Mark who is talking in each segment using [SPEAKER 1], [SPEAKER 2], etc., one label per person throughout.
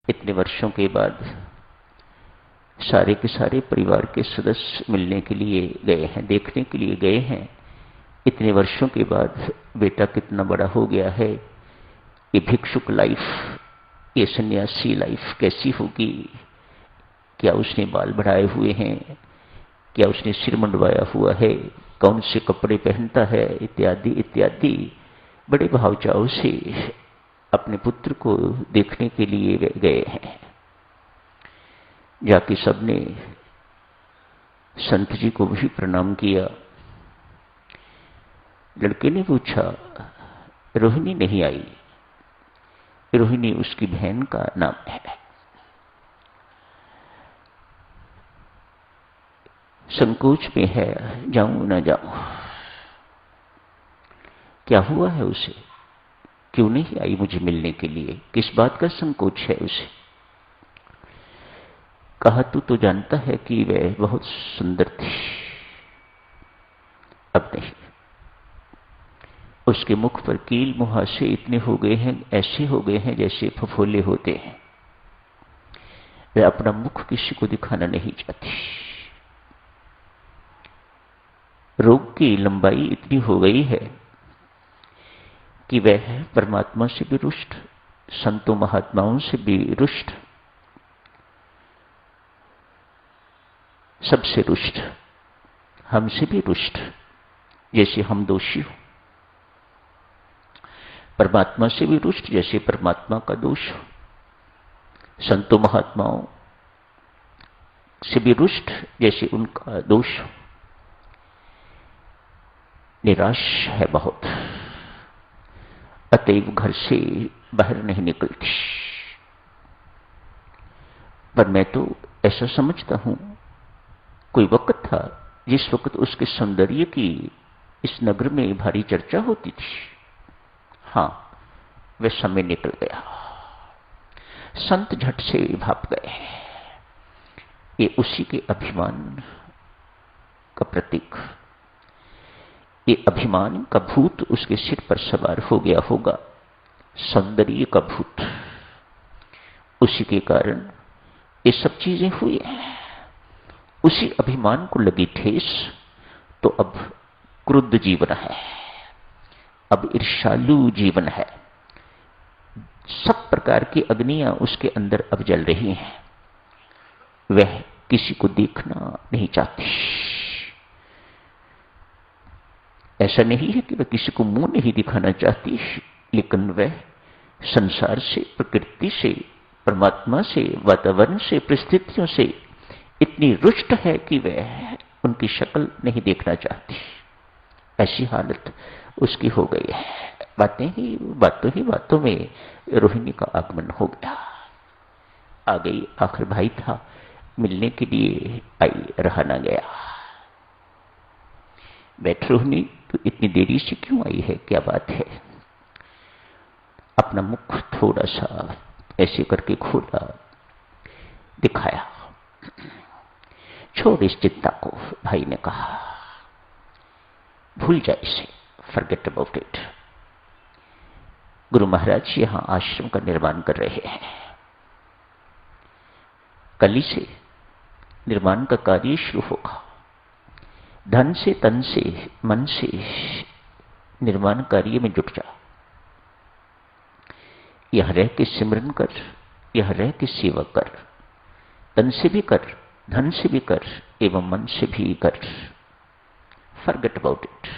[SPEAKER 1] इतने वर्षों के बाद सारे के सारे परिवार के सदस्य मिलने के लिए गए हैं, देखने के लिए गए हैं। इतने वर्षों के बाद बेटा कितना बड़ा हो गया है। ये भिक्षुक लाइफ, ये सन्यासी लाइफ कैसी होगी? क्या उसने बाल बढ़ाए हुए हैं? क्या उसने सिर मुंडवाया हुआ है? कौन से कपड़े पहनता है? इत्यादि इत्यादि बड़े भाव चाव से अपने पुत्र को देखने के लिए गए हैं। जाके सबने संत जी को भी प्रणाम किया। लड़के ने पूछा, रोहिणी नहीं आई? रोहिणी उसकी बहन का नाम है। संकोच में है, जाऊं ना जाऊं। क्या हुआ है उसे? क्यों नहीं आई मुझे मिलने के लिए? किस बात का संकोच है उसे? कहा, तू तो जानता है कि वह बहुत सुंदर थी। अब नहीं। उसके मुख पर कील मुहासे इतने हो गए हैं, ऐसे हो गए हैं जैसे फफोले होते हैं। वह अपना मुख किसी को दिखाना नहीं चाहती। रोग की लंबाई इतनी हो गई है कि वह परमात्मा से भी रुष्ट, संतों महात्माओं से भी रुष्ट, सबसे रुष्ट, हमसे भी रुष्ट, जैसे हम दोषी हो। परमात्मा से भी रुष्ट, जैसे परमात्मा का दोष हो। संतों महात्माओं से भी रुष्ट, जैसे उनका दोष हो। निराश है बहुत, अतएव घर से बाहर नहीं निकलती। पर मैं तो ऐसा समझता हूं, कोई वक्त था जिस वक्त उसके सौंदर्य की इस नगर में भारी चर्चा होती थी। हां, वह समय निकल गया। संत झट से भाप गए। ये उसी के अभिमान का प्रतीक, ये अभिमान का भूत उसके सिर पर सवार हो गया होगा, सौंदर्य का भूत। उसी के कारण ये सब चीजें हुई हैं। उसी अभिमान को लगी ठेस, तो अब क्रुद्ध जीवन है, अब ईर्ष्यालु जीवन है। सब प्रकार की अग्नियां उसके अंदर अब जल रही हैं। वह किसी को देखना नहीं चाहती। ऐसा नहीं है कि वह किसी को मुंह नहीं दिखाना चाहती, लेकिन वह संसार से, प्रकृति से, परमात्मा से, वातावरण से, परिस्थितियों से इतनी रुष्ट है कि वह उनकी शक्ल नहीं देखना चाहती। ऐसी हालत उसकी हो गई है। बातों में रोहिणी का आगमन हो गया। आ गई, आखिर भाई था, मिलने के लिए आई, रहा ना गया। बैठ रोहिणी, तो इतनी देरी से क्यों आई है? क्या बात है? अपना मुख थोड़ा सा ऐसे करके खोला, दिखाया। छोड़ इस चिंता को, भाई ने कहा, भूल जा इसे, forget about it. Guru Maharaj यहां आश्रम का निर्माण कर रहे हैं। कल से निर्माण का कार्य शुरू होगा। धन से, तन से, मन से निर्माण कार्य में जुट जा। यह रह के सिमरन कर, यह रह के सेवा कर। तन से भी कर, धन से भी कर, एवं मन से भी कर। Forget about it.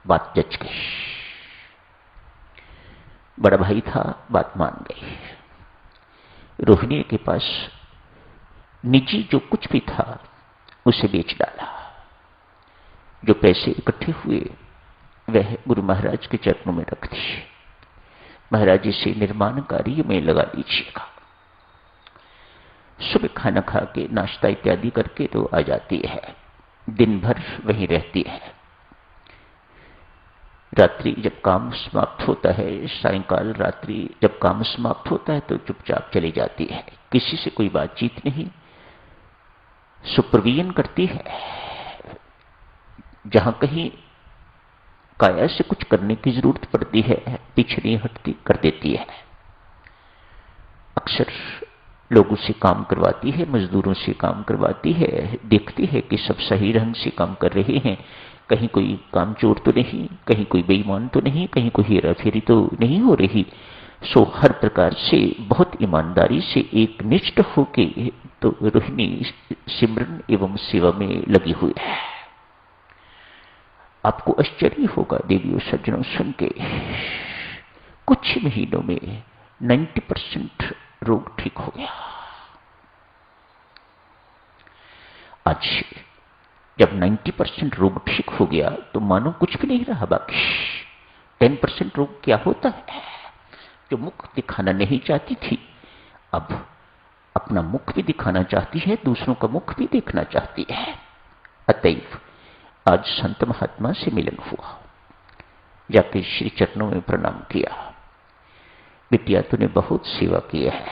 [SPEAKER 1] बात जच गई। बड़ा भाई था, बात मान गई। रोहिणी के पास निजी जो कुछ भी था उसे बेच डाला। जो पैसे इकट्ठे हुए वह गुरु महाराज के चरणों में रख दिए। महाराज इसे निर्माण कार्य में लगा दीजिएगा। सुबह खाना खा के, नाश्ता इत्यादि करके तो आ जाती है, दिन भर वहीं रहती है। रात्रि जब काम समाप्त होता है, सायंकाल रात्रि जब काम समाप्त होता है तो चुपचाप चली जाती है। किसी से कोई बातचीत नहीं, सुपरविजन करती है। जहां कहीं काया से कुछ करने की जरूरत पड़ती है, पीछे नहीं हटती, कर देती है। लोगों से काम करवाती है, मजदूरों से काम करवाती है, देखती है कि सब सही ढंग से काम कर रहे हैं, कहीं कोई कामचोर तो नहीं, कहीं कोई बेईमान तो नहीं, कहीं कोई हेरा फेरी तो नहीं हो रही। सो हर प्रकार से बहुत ईमानदारी से एक निष्ठ होके तो रोहिणी सिमरन एवं सेवा में लगी हुई है। आपको आश्चर्य होगा देवियों सज्जनों सुन के, कुछ महीनों में 90% रोग ठीक हो गया। आज जब 90% रोग ठीक हो गया तो मानो कुछ भी नहीं रहा बाकी। 10% रोग क्या होता है, जो मुख दिखाना नहीं चाहती थी, अब अपना मुख भी दिखाना चाहती है, दूसरों का मुख भी देखना चाहती है। अतएव आज संत महात्मा से मिलन हुआ, जाके श्री चरणों में प्रणाम किया। बिटिया, तूने बहुत सेवा की है,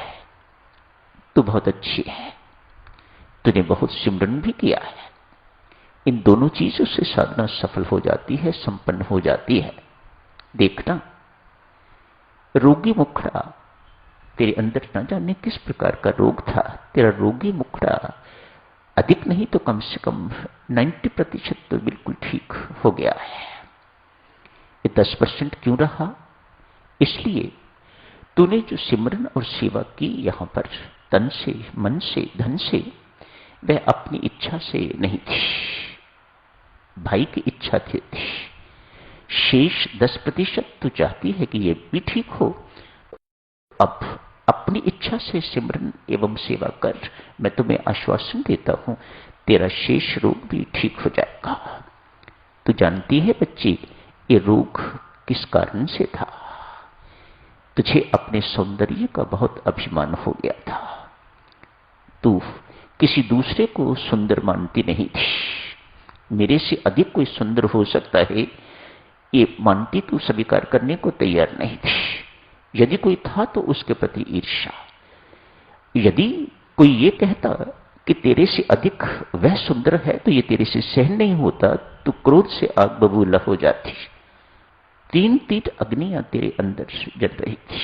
[SPEAKER 1] तू बहुत अच्छी है, तूने बहुत सिमरन भी किया है। इन दोनों चीजों से साधना सफल हो जाती है, संपन्न हो जाती है। देखना, रोगी मुखड़ा तेरे अंदर न जाने किस प्रकार का रोग था, तेरा रोगी मुखड़ा अधिक नहीं तो कम से कम 90% तो बिल्कुल ठीक हो गया है। ये 10% क्यों रहा? इसलिए तूने जो सिमरन और सेवा की यहां पर तन से, मन से, धन से, वह अपनी इच्छा से नहीं थी, भाई की इच्छा थी। शेष 10% तू चाहती है कि ये भी ठीक हो। अब अपनी इच्छा से सिमरन एवं सेवा कर, मैं तुम्हें आश्वासन देता हूं, तेरा शेष रोग भी ठीक हो जाएगा। तू जानती है बच्ची, ये रोग किस कारण से था? तुझे अपने सौंदर्य का बहुत अभिमान हो गया था। तू किसी दूसरे को सुंदर मानती नहीं थी। मेरे से अधिक कोई सुंदर हो सकता है, ये मानती तू स्वीकार करने को तैयार नहीं थी। यदि कोई था तो उसके प्रति ईर्ष्या। यदि कोई ये कहता कि तेरे से अधिक वह सुंदर है तो ये तेरे से सहन नहीं होता, तो क्रोध से आग बबूला हो जाती। 3 तीन अग्नियां तेरे अंदर जल रही थी।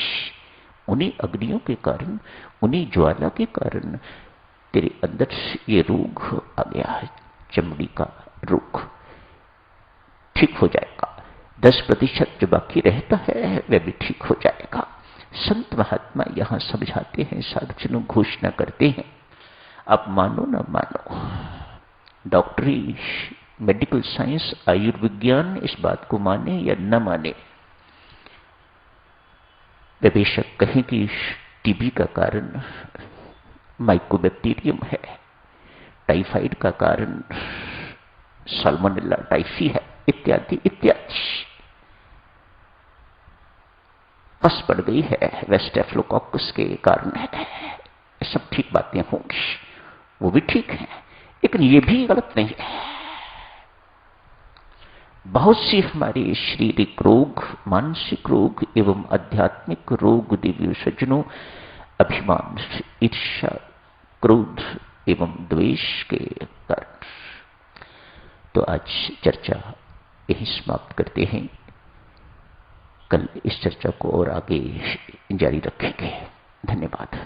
[SPEAKER 1] उन्हीं अग्नियों के कारण, उन्हीं ज्वाला के कारण तेरे अंदर ये रोग आ गया है, चमड़ी का रोग। ठीक हो जाएगा। 10% जो बाकी रहता है वह भी ठीक हो जाएगा। संत महात्मा यहां समझाते हैं, साधुजनों घोषणा करते हैं, आप मानो ना मानो, डॉक्टरी, मेडिकल साइंस, आयुर्विज्ञान इस बात को माने या न माने, वे बेशक कहें कि टीबी का कारण माइकोबैक्टीरियम है, टाइफाइड का कारण साल्मोनेला टाइफी है, इत्यादि इत्यादि। पस पड़ गई है वह स्टेफिलोकोकस के कारण है। सब ठीक बातें होंगी, वो भी ठीक है, लेकिन ये भी गलत नहीं है। बहुत सी हमारे शारीरिक रोग, मानसिक रोग एवं आध्यात्मिक रोग देवी सज्जनों अभिमान, ईर्ष्या, क्रोध एवं द्वेष के कारण। तो आज चर्चा यही समाप्त करते हैं। कल इस चर्चा को और आगे जारी रखेंगे। धन्यवाद।